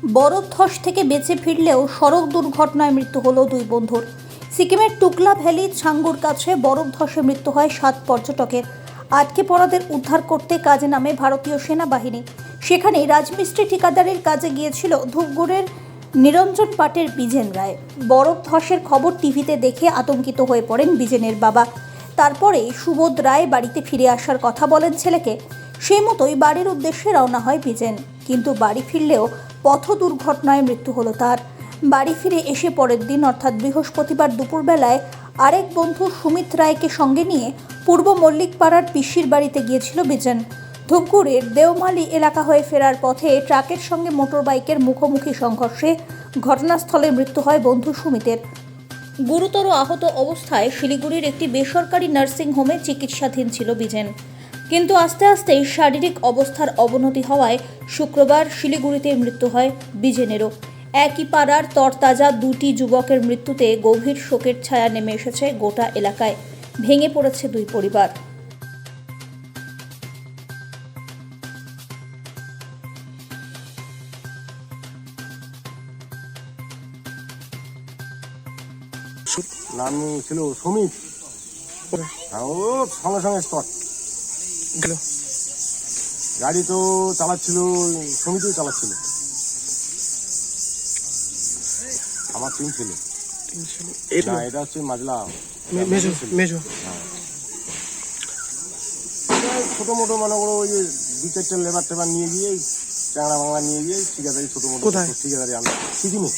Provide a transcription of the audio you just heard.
বরফ ধস থেকে বেঁচে ফিরলেও সড়ক দুর্ঘটনায় মৃত্যু হলো দুই বন্ধুর। সিকিমের টুকলা ভ্যালি ছাঙ্গুর কাছে বরফ ধসে মৃত্যু হয় 7 পর্যটকের। আটকে পড়াদের উদ্ধার করতে কাজে নামে ভারতীয় সেনাবাহিনী। সেখানে রাজমিস্ত্রি ঠিকাদারির কাজে গিয়েছিল ধূপগুড়ের নিরঞ্জন পাটের বিজেন রায়। বরফ ধসের খবর টিভিতে দেখে আতঙ্কিত হয়ে পড়েন বিজেনের বাবা। তারপরে সুবোধ রায় বাড়িতে ফিরে আসার কথা বলেন ছেলেকে। সেই মতোই বাড়ির উদ্দেশ্যে রওনা হয় বিজেন, কিন্তু বাড়ি ফিরলেও পথ দুর্ঘটনায় মৃত্যু হলো তার। বাড়ি ফিরে এসে পরের দিন অর্থাৎ বৃহস্পতিবার দুপুরবেলায় আরেক বন্ধু সুমিত রায়কে সঙ্গে নিয়ে পূর্ব মল্লিকপাড়ার পিসির বাড়িতে গিয়েছিল বিজেন। ধূপগুড়ির দেওমালি এলাকা হয়ে ফেরার পথে ট্রাকের সঙ্গে মোটরবাইকের মুখোমুখি সংঘর্ষে ঘটনাস্থলে মৃত্যু হয় বন্ধু সুমিতের। গুরুতর আহত অবস্থায় শিলিগুড়ির একটি বেসরকারি নার্সিংহোমে চিকিৎসাধীন ছিল বিজেন, কিন্তু আস্তে আস্তে শারীরিক অবস্থার অবনতি হওয়ায় শুক্রবার শিলিগুড়িতে মৃত্যু হয় বিজেনেরও। একই পাড়ার তরতাজা দুটি যুবকের মৃত্যুতে গভীর শোকের ছায়া নেমে এসেছে গোটা এলাকায়। ভেঙে পড়েছে দুই পরিবার। নাম ছিল সুমিত। ও সঙ্গে সঙ্গে স্পট গেল। গাড়ি তো চালাচ্ছিল, সুমিতই চালাচ্ছিল। আমার তিন ছেলে। না, এটা হচ্ছে মাজলা মেজো। ছোট মোটো মনে করো ওই যে 2-4টা লেবার টেবার নিয়ে গিয়ে চাংড়া বাংলা নিয়ে গিয়ে ঠিকাদারি ছোট মোটো কোথায়? ঠিকাদারি আমরা সিকিমে।